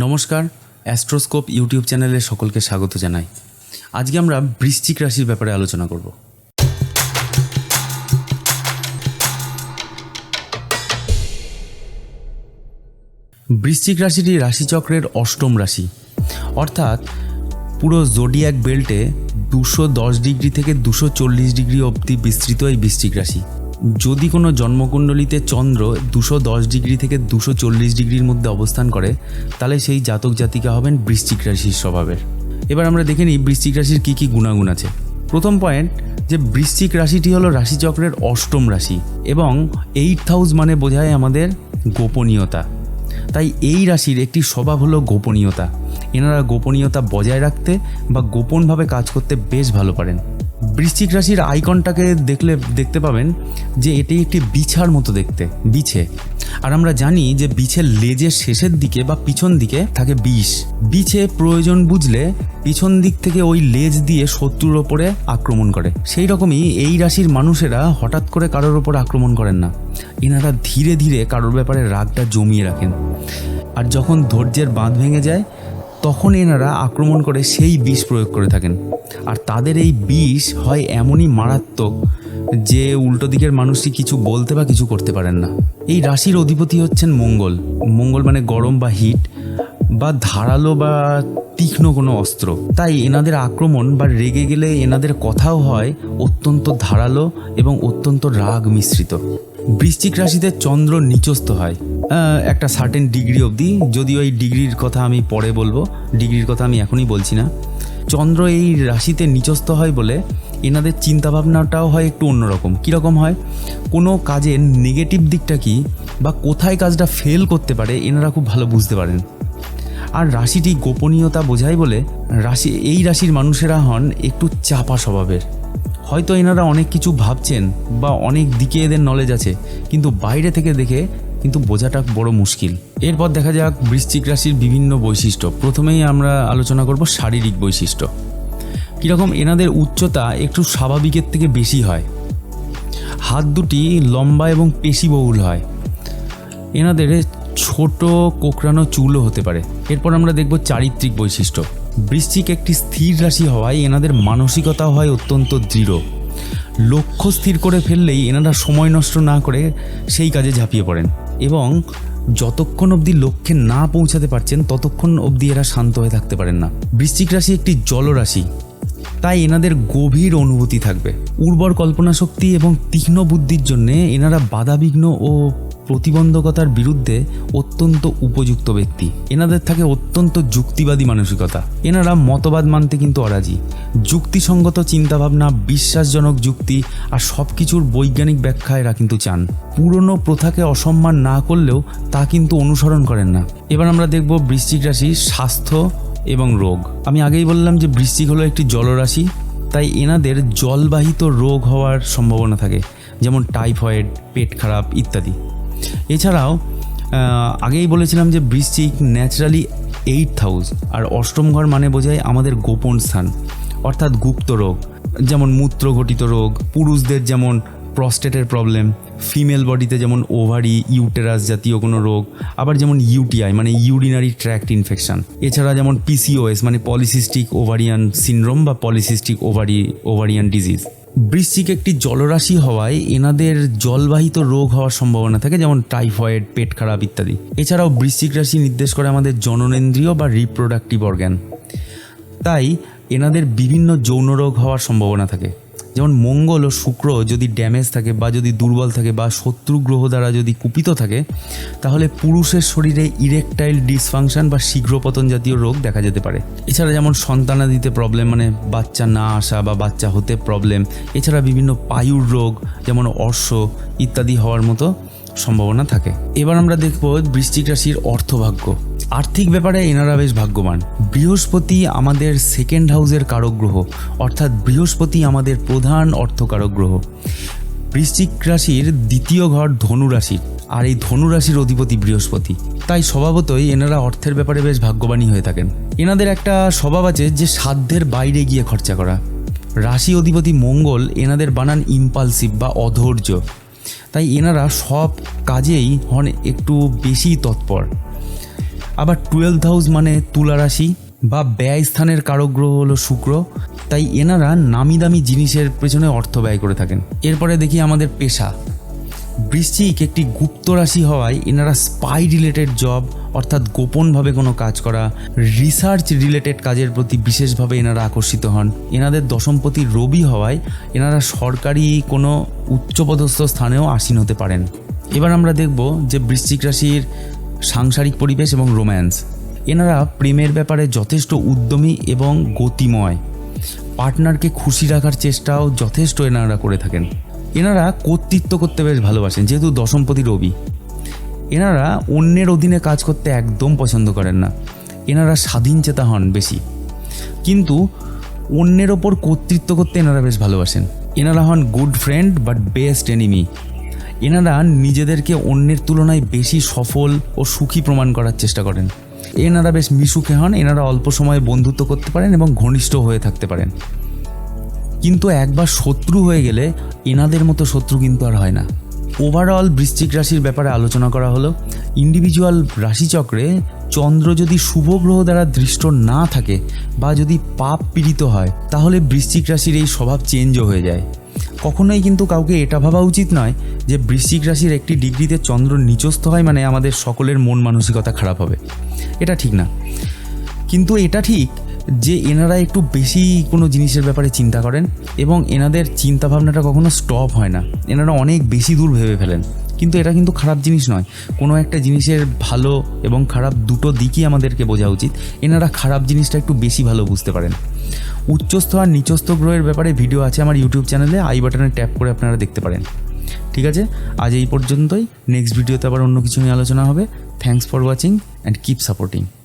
নমস্কার, অ্যাস্ট্রোস্কোপ ইউটিউব চ্যানেলে সকলকে স্বাগত জানাই। আজকে আমরা বৃশ্চিক রাশির ব্যাপারে আলোচনা করব। বৃশ্চিক রাশিটি রাশিচক্রের অষ্টম রাশি, অর্থাৎ পুরো জোডিয়াক বেল্টে 210 ডিগ্রি থেকে 240 ডিগ্রি অবধি বিস্তৃত এই বৃশ্চিক রাশি। যদি কোনো জন্মকুণ্ডলিতে চন্দ্র 210 ডিগ্রি থেকে 240 ডিগ্রির মধ্যে অবস্থান করে, তাহলে সেই জাতক জাতিকা হবেন বৃশ্চিক রাশির স্বভাবের। এবার আমরা দেখে নিই বৃশ্চিক রাশির কী কী গুণাগুণ আছে। প্রথম পয়েন্ট, যে বৃশ্চিক রাশিটি হলো রাশিচক্রের অষ্টম রাশি এবং 8th হাউস মানে বোঝায় আমাদের গোপনীয়তা। তাই এই রাশির একটি স্বভাব হলো গোপনীয়তা। এনারা গোপনীয়তা বজায় রাখতে বা গোপনভাবে কাজ করতে বেশ ভালো পারেন। বৃশ্চিক রাশির আইকনটাকে দেখতে পাবেন যে এটি একটি বিছার মতো দেখতে, বিছে। আর আমরা জানি যে বিছের লেজের শেষের দিকে বা পিছন দিকে থাকে বিষ। বিছে প্রয়োজন বুঝলে পিছন দিক থেকে ওই লেজ দিয়ে শত্রুর ওপরে আক্রমণ করে। সেই রকমই এই রাশির মানুষেরা হঠাৎ করে কারোর ওপর আক্রমণ করেন না। এনারা ধীরে ধীরে কারোর ব্যাপারে রাগটা জমিয়ে রাখেন, আর যখন ধৈর্যের বাঁধ ভেঙে যায় তখন এনারা আক্রমণ করে সেই বিষ প্রয়োগ করে থাকেন। আর তাদের এই বিষ হয় এমনই মারাত্মক যে উল্টো দিকের মানুষটি কিছু বলতে বা কিছু করতে পারেন না। এই রাশির অধিপতি হচ্ছেন মঙ্গল। মঙ্গল মানে গরম বা হিট বা ধারালো বা তীক্ষ্ণ কোনো অস্ত্র। তাই এনাদের আক্রমণ বা রেগে গেলে এনাদের কথাও হয় অত্যন্ত ধারালো এবং অত্যন্ত রাগ মিশ্রিত। বৃশ্চিক রাশিতে চন্দ্র নিচস্থ হয় একটা সার্টেন ডিগ্রি অবধি, যদিও এই ডিগ্রির কথা আমি পরে বলবো, ডিগ্রির কথা আমি এখনই বলছি না। চন্দ্র এই রাশিতে নিচস্থ হয় বলে এনাদের চিন্তাভাবনাটাও হয় একটু অন্যরকম। কীরকম হয়, কোনো কাজের নেগেটিভ দিকটা কী বা কোথায় কাজটা ফেল করতে পারে এনারা খুব ভালো বুঝতে পারেন। আর রাশিটি গোপনীয়তা বোঝায় বলে এই রাশির মানুষেরা হন একটু চাপা স্বভাবের। হয়তো এনারা অনেক কিছু ভাবছেন বা অনেক দিকে এদের নলেজ আছে, কিন্তু বাইরে থেকে দেখে কিন্তু বোঝাটা বড় মুশকিল। এরপর দেখা যাক বৃশ্চিক রাশির বিভিন্ন বৈশিষ্ট্য। প্রথমেই আমরা আলোচনা করব শারীরিক বৈশিষ্ট্য। কীরকম, এনাদের উচ্চতা একটু স্বাভাবিকের থেকে বেশি হয়, হাত দুটি লম্বা এবং পেশিবহুল হয়, এনাদের ছোট কোকড়ানো চুলও হতে পারে। এরপর আমরা দেখব চারিত্রিক বৈশিষ্ট্য। বৃশ্চিক একটি স্থির রাশি হওয়ায় এনাদের মানসিকতা হয় অত্যন্ত দৃঢ়। লক্ষ্য স্থির করে ফেললেই এনারা সময় নষ্ট না করে সেই কাজে ঝাঁপিয়ে পড়েন এবং যতক্ষণ অবধি লক্ষ্যে না পৌঁছাতে পারছেন ততক্ষণ অবধি এরা শান্ত হয়ে থাকতে পারেন না। বৃশ্চিক রাশি একটি জলরাশি, তাই এনাদের গভীর অনুভূতি থাকবে। উর্বর কল্পনা শক্তি এবং তীক্ষ্ণ বুদ্ধির জন্যে এনারা বাধাবিঘ্ন ও প্রতিবন্ধকতার বিরুদ্ধে অত্যন্ত উপযুক্ত ব্যক্তি। এনাদের থাকে অত্যন্ত যুক্তিবাদী মানসিকতা। এনারা মতবাদ মানতে কিন্তু অরাজি। যুক্তিসঙ্গত চিন্তাভাবনা, বিশ্বাসজনক যুক্তি আর সব কিছুর বৈজ্ঞানিক ব্যাখ্যা এরা কিন্তু চান। পুরনো প্রথাকে অসম্মান না করলেও তা কিন্তু অনুসরণ করেন না। এবার আমরা দেখব বৃশ্চিক রাশির স্বাস্থ্য এবং রোগ। আমি আগেই বললাম যে বৃশ্চিক হলো একটি জলরাশি, তাই এনাদের জলবাহিত রোগ হওয়ার সম্ভাবনা থাকে, যেমন টাইফয়েড, পেট খারাপ ইত্যাদি। এছাড়াও আগেই বলেছিলাম যে বৃশ্চিক ন্যাচারালি 8th হাউস, আর অষ্টম ঘর মানে বোঝায় আমাদের গোপন স্থান, অর্থাৎ গুপ্ত রোগ, যেমন মূত্রঘটিত রোগ, পুরুষদের যেমন প্রস্টেটের প্রবলেম, ফিমেল বডিতে যেমন ওভারি, ইউটেরাস জাতীয় কোনো রোগ, আবার যেমন ইউটিআই মানে ইউরিনারি ট্র্যাক্ট ইনফেকশন। এছাড়া যেমন পিসিওএস মানে পলিসিস্টিক ওভারিয়ান সিনড্রোম বা পলিসিস্টিক ওভারিয়ান ডিজিজ। বৃশ্চিক একটি জলরাশি হওয়ায় এনাদের জলবাহিত রোগ হওয়ার সম্ভাবনা থাকে, যেমন টাইফয়েড, পেট খারাপ ইত্যাদি। এছাড়াও বৃশ্চিক রাশি নির্দেশ করে আমাদের জননেন্দ্রিয় বা রিপ্রোডাক্টিভ অর্গ্যান, তাই এনাদের বিভিন্ন যৌন রোগ হওয়ার সম্ভাবনা থাকে। যেমন মঙ্গল ও শুক্র যদি ড্যামেজ থাকে বা যদি দুর্বল থাকে বা শত্রু গ্রহ দ্বারা যদি কুপিত থাকে, তাহলে পুরুষের শরীরে ইরেকটাইল ডিসফাংশন বা শীঘ্রপতন জাতীয় রোগ দেখা যেতে পারে। এছাড়া যেমন সন্তানাদিতে প্রবলেম মানে বাচ্চা না আসা বা বাচ্চা হতে প্রবলেম। এছাড়া বিভিন্ন পায়ুর রোগ যেমন অর্শ ইত্যাদি হওয়ার মতো সম্ভাবনা থাকে। এবার আমরা দেখব বৃশ্চিক রাশির অর্থভাগ্য। আর্থিক ব্যাপারে এনারা বেশ ভাগ্যবান। বৃহস্পতি আমাদের 2nd হাউসের কারক গ্রহ, অর্থাৎ বৃহস্পতি আমাদের প্রধান অর্থকারক গ্রহ। বৃশ্চিক রাশির 2য় ঘর ধনু রাশি, আর এই ধনু রাশির অধিপতি বৃহস্পতি। তাই স্বভাবতই এনারা অর্থের ব্যাপারে বেশ ভাগ্যবানই হয়ে থাকেন। এনাদের একটা স্বভাব আছে যে সাধ্যের বাইরে গিয়ে খরচা করা। রাশি অধিপতি মঙ্গল এনাদের বানান ইম্পালসিভ বা অধৈর্য, তাই এনারা সব কাজেই হন একটু বেশি তৎপর। আবার 12th হাউস মানে তুলা রাশি বা ব্যয় স্থানের কারক গ্রহ হলো শুক্র, তাই এনারা নামি দামি জিনিসের পেছনে অর্থ ব্যয় করে থাকেন। এরপরে দেখি আমাদের পেশা। বৃশ্চিক একটি গুপ্ত রাশি হওয়ায় এনারা স্পাই রিলেটেড জব অর্থাৎ গোপনভাবে কোনো কাজ করা, রিসার্চ রিলেটেড কাজের প্রতি বিশেষভাবে এনারা আকর্ষিত হন। এনাদের দশমপতি রবি হওয়ায় এনারা সরকারি কোনো উচ্চপদস্থ স্থানেও আসীন হতে পারেন। এবার আমরা দেখব যে বৃশ্চিক রাশির সাংসারিক পরিবেশ এবং রোম্যান্স। এনারা প্রেমের ব্যাপারে যথেষ্ট উদ্যমী এবং গতিময়, পার্টনারকে খুশি রাখার চেষ্টাও যথেষ্ট এনারা করে থাকেন। এনারা কর্তৃত্ব করতে বেশ ভালোবাসেন, যেহেতু দশমপতি রবি। এনারা অন্যের অধীনে কাজ করতে একদম পছন্দ করেন না। এনারা স্বাধীনচেতা হন বেশি, কিন্তু অন্যের ওপর কর্তৃত্ব করতে এনারা বেশ ভালোবাসেন। এনারা হন good friend but best enemy. এনারা নিজেদেরকে অন্যের তুলনায় বেশি সফল ও সুখী প্রমাণ করার চেষ্টা করেন। এনারা বেশ মিশুকে হন। এনারা অল্প সময়ে বন্ধুত্ব করতে পারেন এবং ঘনিষ্ঠ হয়ে থাকতে পারেন, কিন্তু একবার শত্রু হয়ে গেলে এনাদের মতো শত্রু কিন্তু আর হয় না। ওভারঅল বৃশ্চিক রাশির ব্যাপারে আলোচনা করা হলো। ইন্ডিভিজুয়াল রাশিচক্রে চন্দ্র যদি শুভ গ্রহ দ্বারা দৃষ্ট না থাকে বা যদি পাপ পীড়িত হয়, তাহলে বৃশ্চিক রাশির এই স্বভাব চেঞ্জও হয়ে যায়। কখনোই কিন্তু কাউকে এটা ভাবা উচিত নয় যে বৃশ্চিক রাশির একটি ডিগ্রিতে চন্দ্র নিচস্থ হয় মানে আমাদের সকলের মন মানসিকতা খারাপ হবে। এটা ঠিক না, কিন্তু এটা ঠিক যে এনারা একটু বেশি কোনো জিনিসের ব্যাপারে চিন্তা করেন এবং এনাদের চিন্তাভাবনাটা কখনো স্টপ হয় না। এনারা অনেক বেশি দূর ভেবে ফেলেন, কিন্তু এটা কিন্তু খারাপ জিনিস নয়। কোনো একটা জিনিসের ভালো এবং খারাপ দুটো দিকই আমাদেরকে বোঝা উচিত। এনারা খারাপ জিনিসটা একটু বেশি ভালো বুঝতে পারেন। উচ্চস্থ আর নিচস্থ গ্রহের ব্যাপারে ভিডিও আছে আমার ইউটিউব চ্যানেলে, আই বাটনে ট্যাপ করে আপনারা দেখতে পারেন। ঠিক আছে, আজ এই পর্যন্তই। নেক্সট ভিডিওতে আবার অন্য কিছু নিয়ে আলোচনা হবে। Thanks for watching and keep supporting.